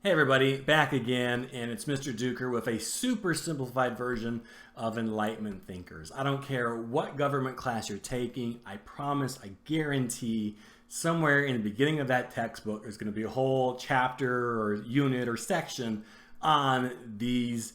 Hey everybody, back again, and it's Mr. Duker with a super simplified version of Enlightenment thinkers. I don't care what government class you're taking, I promise, I guarantee, somewhere in the beginning of that textbook there's going to be a whole chapter or unit or section on these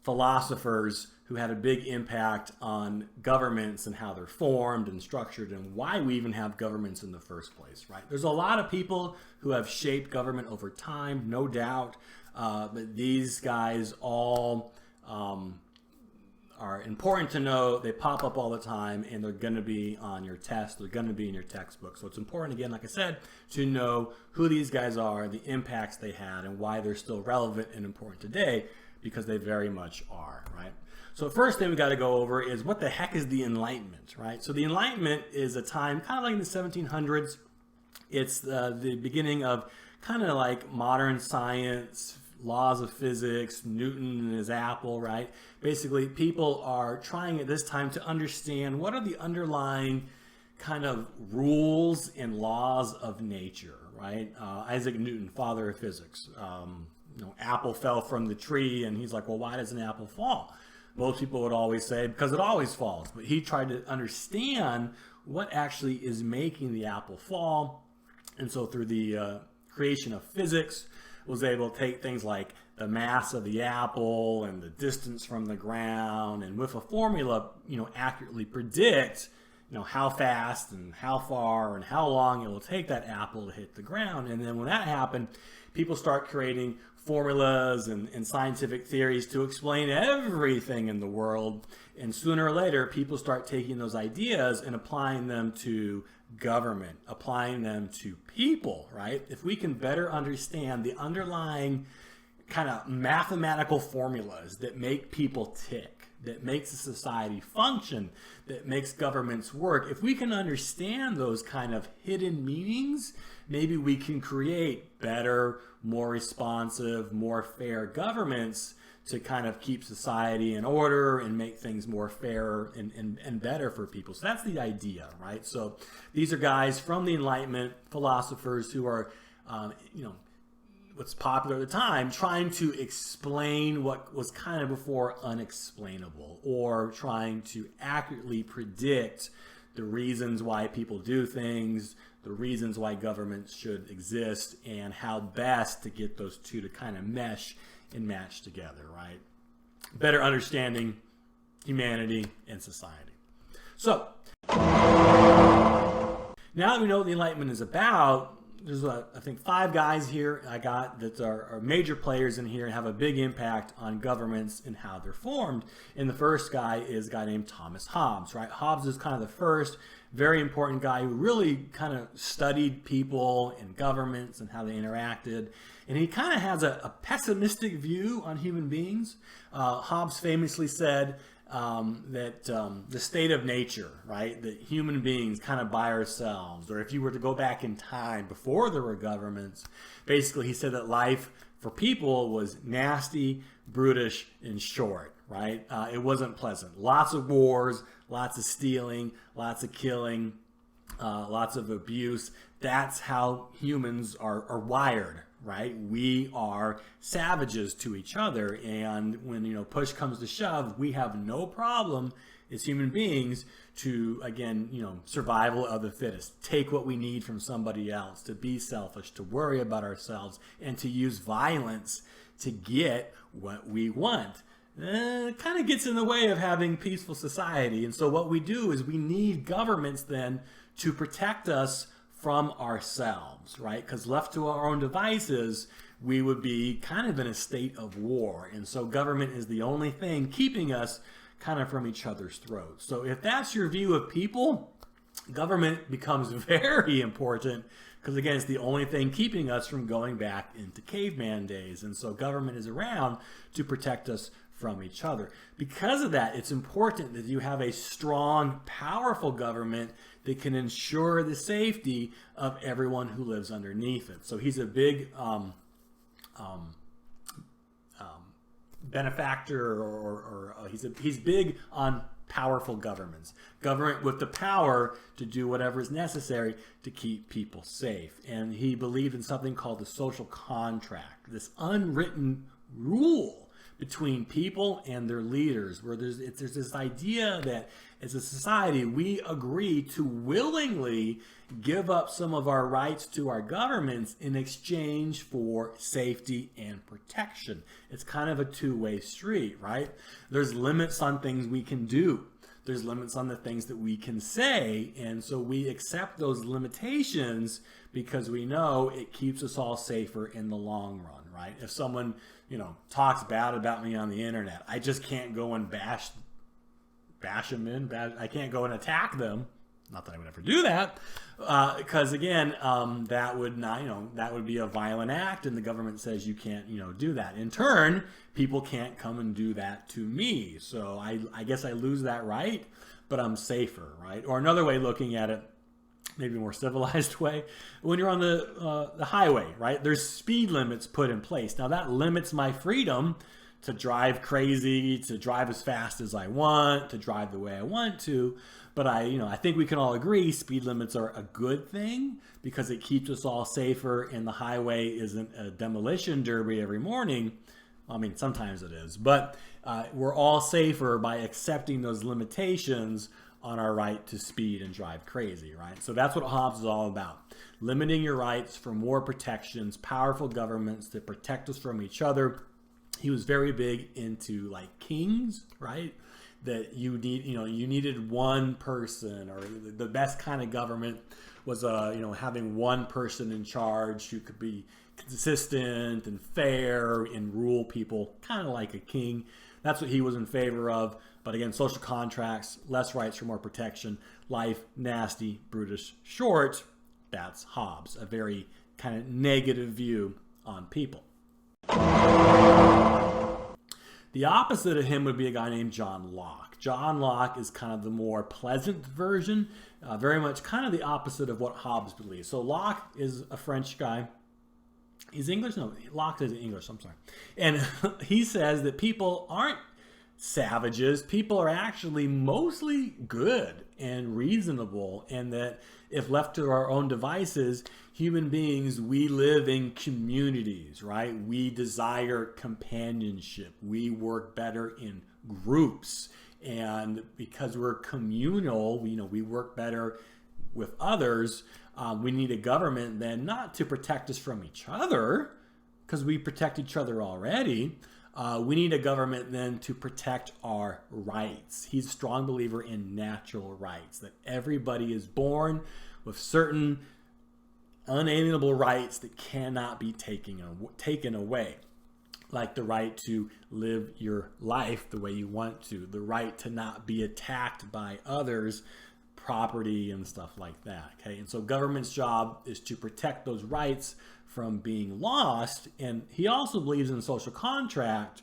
philosophers who had a big impact on governments and how they're formed and structured and why we even have governments in the first place, right? There's a lot of people who have shaped government over time, no doubt, but these guys all are important to know. They pop up all the time and they're going to be on your test. They're going to be in your textbook. So it's important, again, like I said, to know who these guys are, the impacts they had, and why they're still relevant and important today, because they very much are, right? So the first thing we got to go over is what the heck is the Enlightenment, right? So the Enlightenment is a time kind of like in the 1700s. It's the beginning of kind of like modern science, laws of physics, Newton and his apple, right? Basically, people are trying at this time to understand what are the underlying kind of rules and laws of nature, right? Isaac Newton, father of physics. Apple fell from the tree, and he's like, well, why does an apple fall? Most people would always say, because it always falls. But he tried to understand what actually is making the apple fall. And so through the creation of physics, was able to take things like the mass of the apple and the distance from the ground, and with a formula, accurately predict, how fast and how far and how long it will take that apple to hit the ground. And then when that happened, people start creating formulas and scientific theories to explain everything in the world. And sooner or later, people start taking those ideas and applying them to government, applying them to people, right? If we can better understand the underlying kind of mathematical formulas that make people tick, that makes a society function, that makes governments work, if we can understand those kind of hidden meanings, maybe we can create better, more responsive, more fair governments to kind of keep society in order and make things more fair and better for people. So that's the idea, right? So these are guys from the Enlightenment, philosophers who are, what's popular at the time, trying to explain what was kind of before unexplainable, or trying to accurately predict the reasons why people do things, the reasons why governments should exist, and how best to get those two to kind of mesh and match together, right? Better understanding humanity and society. So, now that we know what the Enlightenment is about, there's, I think, 5 guys here I got that are major players in here and have a big impact on governments and how they're formed. And the first guy is a guy named Thomas Hobbes, right? Hobbes is kind of the first very important guy who really kind of studied people and governments and how they interacted. And he kind of has a pessimistic view on human beings. Hobbes famously said that the state of nature, right, that human beings kind of by ourselves, or if you were to go back in time before there were governments, basically he said that life for people was nasty, brutish, and short, right? It wasn't pleasant. Lots of wars, lots of stealing, lots of killing, lots of abuse. That's how humans are wired, right? We are savages to each other, and when push comes to shove, we have no problem as human beings to, again, survival of the fittest, take what we need from somebody else, to be selfish, to worry about ourselves, and to use violence to get what we want. It kind of gets in the way of having peaceful society. And so what we do is we need governments then to protect us from ourselves, right? Because left to our own devices, we would be kind of in a state of war. And so government is the only thing keeping us kind of from each other's throats. So if that's your view of people, government becomes very important, because again, it's the only thing keeping us from going back into caveman days. And so government is around to protect us from each other. Because of that, it's important that you have a strong, powerful government that can ensure the safety of everyone who lives underneath it. So he's a big benefactor, or he's big on powerful governments. Government with the power to do whatever is necessary to keep people safe. And he believed in something called the social contract, this unwritten rule between people and their leaders, where there's this idea that as a society, we agree to willingly give up some of our rights to our governments in exchange for safety and protection. It's kind of a two-way street, right? There's limits on things we can do. There's limits on the things that we can say. And so we accept those limitations because we know it keeps us all safer in the long run, right? If someone, talks bad about me on the internet, I just can't go and bash them in. I can't go and attack them. Not that I would ever do that, because again, that would not, that would be a violent act, and the government says you can't, do that. In turn, people can't come and do that to me. So I guess I lose that right, but I'm safer, right? Or another way looking at it, maybe a more civilized way, when you're on the highway, right? There's speed limits put in place. Now that limits my freedom to drive crazy, to drive as fast as I want, to drive the way I want to. But I think we can all agree speed limits are a good thing because it keeps us all safer, and the highway isn't a demolition derby every morning. I mean, sometimes it is, but we're all safer by accepting those limitations on our right to speed and drive crazy, right? So that's what Hobbes is all about. Limiting your rights for more protections, powerful governments that protect us from each other. He was very big into like kings, right? That you needed one person, or the best kind of government was having one person in charge who could be consistent and fair and rule people kind of like a king. That's what he was in favor of. But again, social contracts, less rights for more protection, life nasty, brutish, short. That's Hobbes, a very kind of negative view on people. The opposite of him would be a guy named John Locke. John Locke is kind of the more pleasant version, very much kind of the opposite of what Hobbes believes. So Locke is a French guy. He's English? No, Locke is English, I'm sorry. And he says that people aren't savages. People are actually mostly good and reasonable, and that if left to our own devices, human beings, we live in communities, right? We desire companionship. We work better in groups. And because we're communal, we work better with others. We need a government then not to protect us from each other, because we protect each other already. We need a government then to protect our rights. He's a strong believer in natural rights, that everybody is born with certain unalienable rights that cannot be taken away, like the right to live your life the way you want to, the right to not be attacked by others, property and stuff like that. Okay, and so government's job is to protect those rights from being lost. And he also believes in social contract,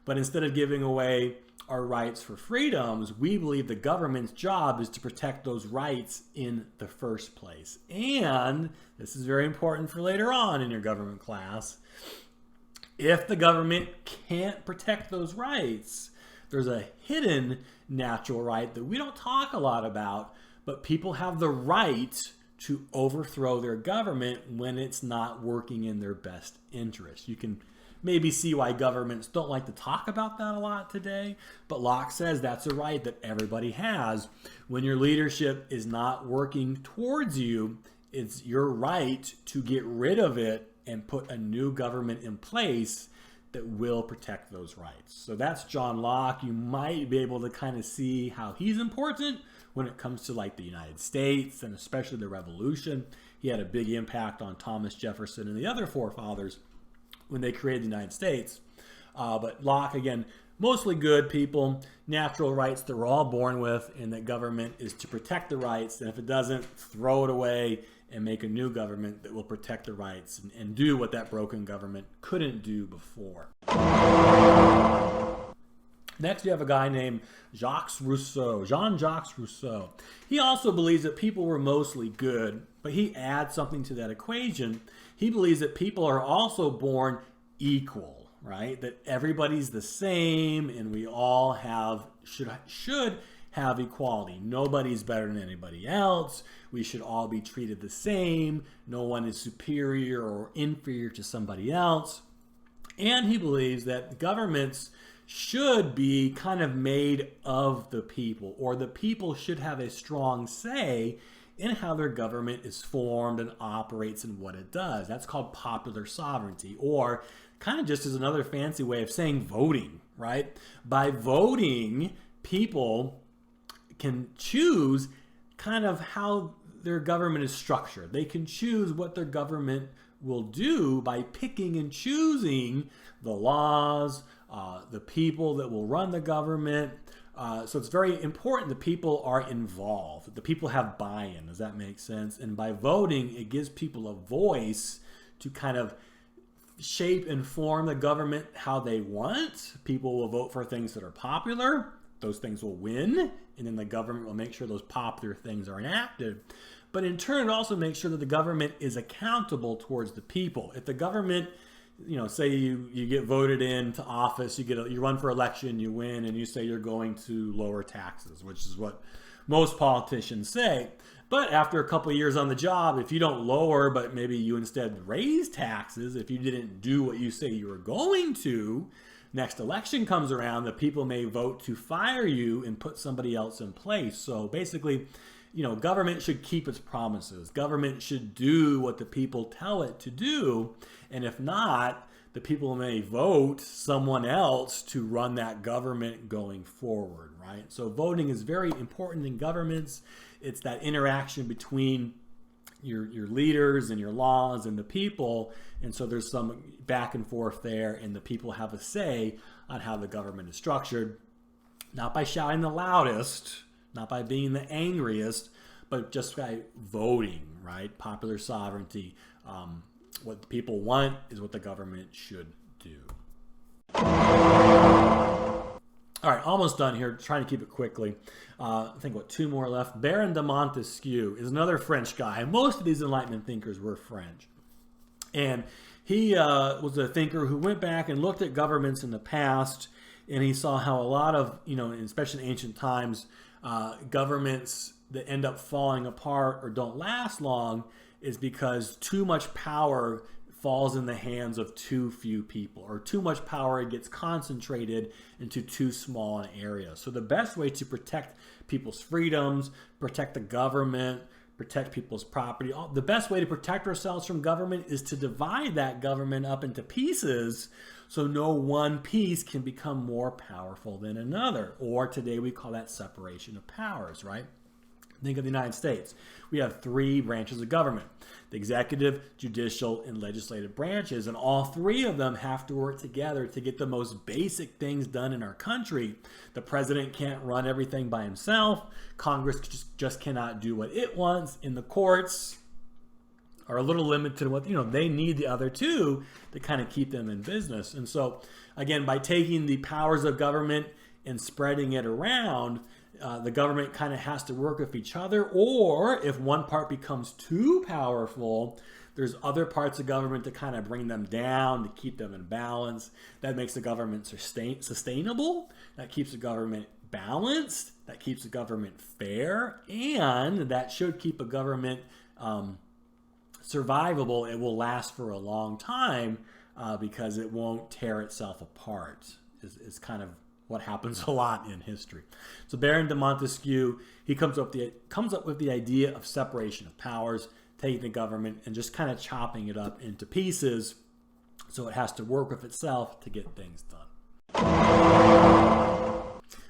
but instead of giving away our rights for freedoms, we believe the government's job is to protect those rights in the first place. And this is very important for later on in your government class. If the government can't protect those rights, there's a hidden natural right that we don't talk a lot about, but people have the right to overthrow their government when it's not working in their best interest. You can maybe see why governments don't like to talk about that a lot today, but Locke says that's a right that everybody has. When your leadership is not working towards you, it's your right to get rid of it and put a new government in place that will protect those rights. So that's John Locke. You might be able to kind of see how he's important when it comes to like the United States and especially the Revolution. He had a big impact on Thomas Jefferson and the other forefathers when they created the United States. But Locke, again, mostly good people, natural rights that we're all born with, and that government is to protect the rights. And if it doesn't, throw it away and make a new government that will protect the rights and do what that broken government couldn't do before. Next, you have a guy named Jacques Rousseau, Jean-Jacques Rousseau. He also believes that people were mostly good, but he adds something to that equation. He believes that people are also born equal, right? That everybody's the same, and we all should have equality. Nobody's better than anybody else. We should all be treated the same. No one is superior or inferior to somebody else. And he believes that governments should be kind of made of the people, or the people should have a strong say in how their government is formed and operates and what it does. That's called popular sovereignty, or kind of just as another fancy way of saying voting, right? By voting, people can choose kind of how their government is structured. They can choose what their government will do by picking and choosing the laws, the people that will run the government. So it's very important that people are involved. The people have buy-in. Does that make sense? And by voting, it gives people a voice to kind of shape and form the government how they want. People will vote for things that are popular. Those things will win. And then the government will make sure those popular things are enacted. But in turn, it also makes sure that the government is accountable towards the people. If the government, say you get voted into office, you run for election, you win, and you say you're going to lower taxes, which is what most politicians say. But after a couple of years on the job, if you don't lower, but maybe you instead raise taxes, if you didn't do what you say you were going to, next election comes around, the people may vote to fire you and put somebody else in place. So basically, government should keep its promises. Government should do what the people tell it to do. And if not, the people may vote someone else to run that government going forward, right? So voting is very important in governments. It's that interaction between your leaders and your laws and the people. And so there's some back and forth there, and the people have a say on how the government is structured. Not by shouting the loudest, not by being the angriest, but just by voting, right? Popular sovereignty. What the people want is what the government should do. All right, almost done here. Trying to keep it quickly. I think, two more left. Baron de Montesquieu is another French guy. Most of these Enlightenment thinkers were French. And he was a thinker who went back and looked at governments in the past, and he saw how a lot of, especially in ancient times, governments that end up falling apart or don't last long is because too much power falls in the hands of too few people, or too much power gets concentrated into too small an area. So the best way to protect people's freedoms, protect the government, protect people's property, the best way to protect ourselves from government is to divide that government up into pieces so no one piece can become more powerful than another. Or today we call that separation of powers, right? Think of the United States. We have 3 branches of government: the executive, judicial, and legislative branches. And all 3 of them have to work together to get the most basic things done in our country. The president can't run everything by himself. Congress just cannot do what it wants. And the courts are a little limited to what, they need the other 2 to kind of keep them in business. And so, again, by taking the powers of government and spreading it around, the government kind of has to work with each other, or if one part becomes too powerful, there's other parts of government to kind of bring them down, to keep them in balance. That makes the government sustainable. That keeps the government balanced. That keeps the government fair. And that should keep a government survivable. It will last for a long time because it won't tear itself apart, is kind of what happens a lot in history. So Baron de Montesquieu, he comes up with the idea of separation of powers, taking the government and just kind of chopping it up into pieces so it has to work with itself to get things done.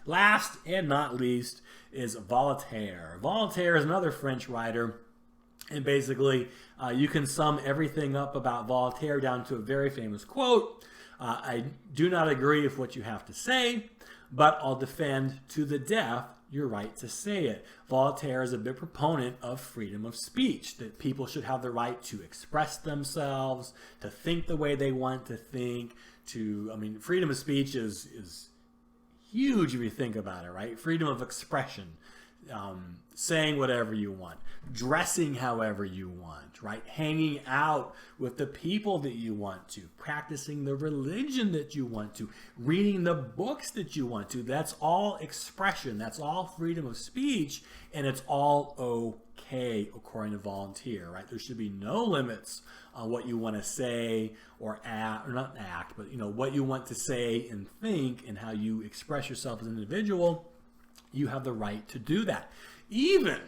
Last and not least is Voltaire. Voltaire is another French writer, and basically you can sum everything up about Voltaire down to a very famous quote. I do not agree with what you have to say, but I'll defend to the death your right to say it. Voltaire is a big proponent of freedom of speech, that people should have the right to express themselves, to think the way they want to think, freedom of speech is huge if you think about it, right? Freedom of expression. saying whatever you want, dressing however you want, right? Hanging out with the people that you want to, practicing the religion that you want to, reading the books that you want to. That's all expression. That's all freedom of speech, and it's all okay according to Voltaire, right? There should be no limits on what you want to say or act, or not act, but what you want to say and think and how you express yourself as an individual. You have the right to do that. Even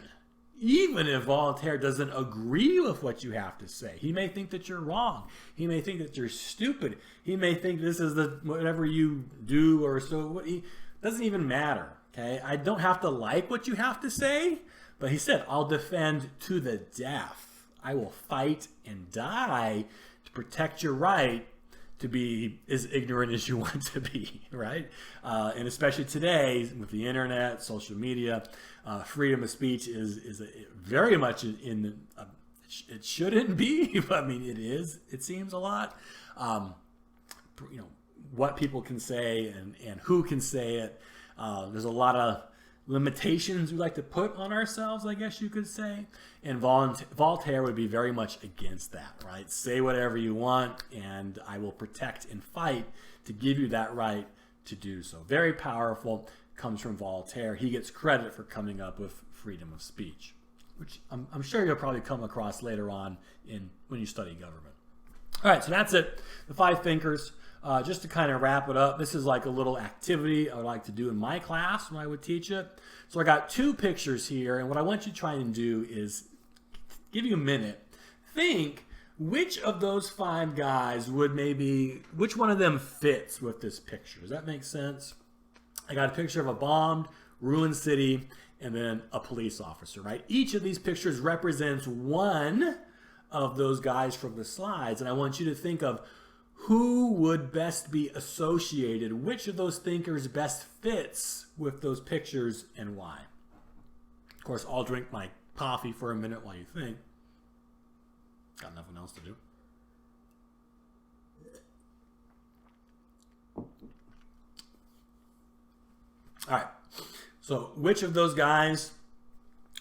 if Voltaire doesn't agree with what you have to say. He may think that you're wrong. He may think that you're stupid. He may think this is whatever you do, or so. It doesn't even matter, okay? I don't have to like what you have to say, but he said, I'll defend to the death. I will fight and die to protect your right to be as ignorant as you want to be, right? And especially today with the internet, social media, freedom of speech is very much in it shouldn't be, but I mean it is. It seems a lot. What people can say and who can say it. There's a lot of limitations we like to put on ourselves, I guess you could say. And Voltaire would be very much against that, right? Say whatever you want, and I will protect and fight to give you that right to do so. Very powerful, comes from Voltaire. He gets credit for coming up with freedom of speech, which I'm sure you'll probably come across later on when you study government. All right, so that's it. The 5 thinkers. Just to kind of wrap it up, this is like a little activity I would like to do in my class when I would teach it. So I got 2 pictures here, and what I want you to try and do is give you a minute. Think which of those 5 guys which one of them fits with this picture. Does that make sense? I got a picture of a bombed, ruined city, and then a police officer, right? Each of these pictures represents one of those guys from the slides, and I want you to think of who would best be associated, which of those thinkers best fits with those pictures and why. Of course, I'll drink my coffee for a minute while you think. Got nothing else to do. All right, so which of those guys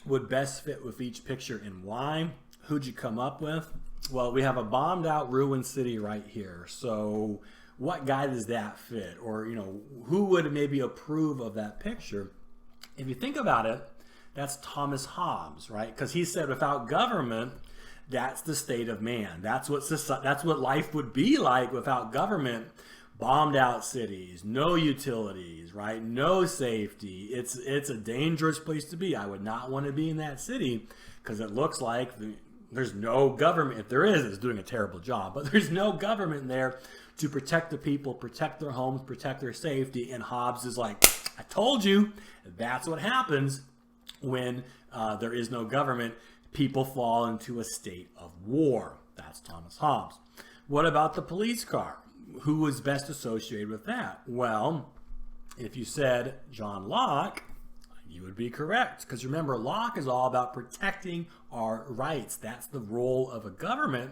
would best fit with each picture and why? Who'd you come up with? Well, we have a bombed out ruined city right here. So what guy does that fit? Or, who would maybe approve of that picture? If you think about it, that's Thomas Hobbes, right? Because he said without government, that's the state of man. That's what life would be like without government. Bombed out cities, no utilities, right? No safety. It's a dangerous place to be. I would not want to be in that city because it looks like there's no government. If there is, it's doing a terrible job. But there's no government there to protect the people, protect their homes, protect their safety. And Hobbes is like, I told you, that's what happens when there is no government. People fall into a state of war. That's Thomas Hobbes. What about the police car? Who was best associated with that? Well, if you said John Locke, you would be correct. Because remember, Locke is all about protecting our rights. That's the role of a government.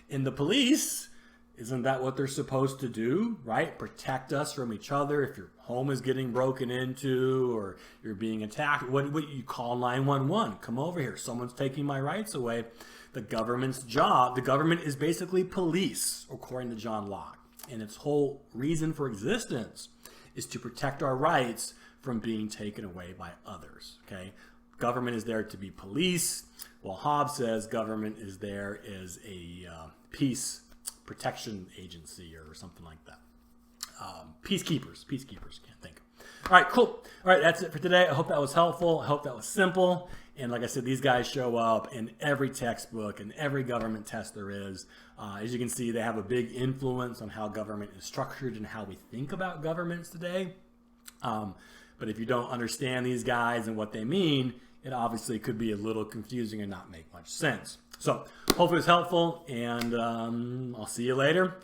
In the police, isn't that what they're supposed to do, right? Protect us from each other. If your home is getting broken into or you're being attacked, what you call 911. Come over here. Someone's taking my rights away. The government's job, the government is basically police, according to John Locke. And its whole reason for existence is to protect our rights from being taken away by others, okay? Government is there to be police, while Hobbes says government is there as a peace protection agency or something like that. Peacekeepers, can't think. All right, cool. All right, that's it for today. I hope that was helpful. I hope that was simple. And like I said, these guys show up in every textbook and every government test there is. As you can see, they have a big influence on how government is structured and how we think about governments today. But if you don't understand these guys and what they mean, it obviously could be a little confusing and not make much sense. So hopefully it's helpful, and I'll see you later.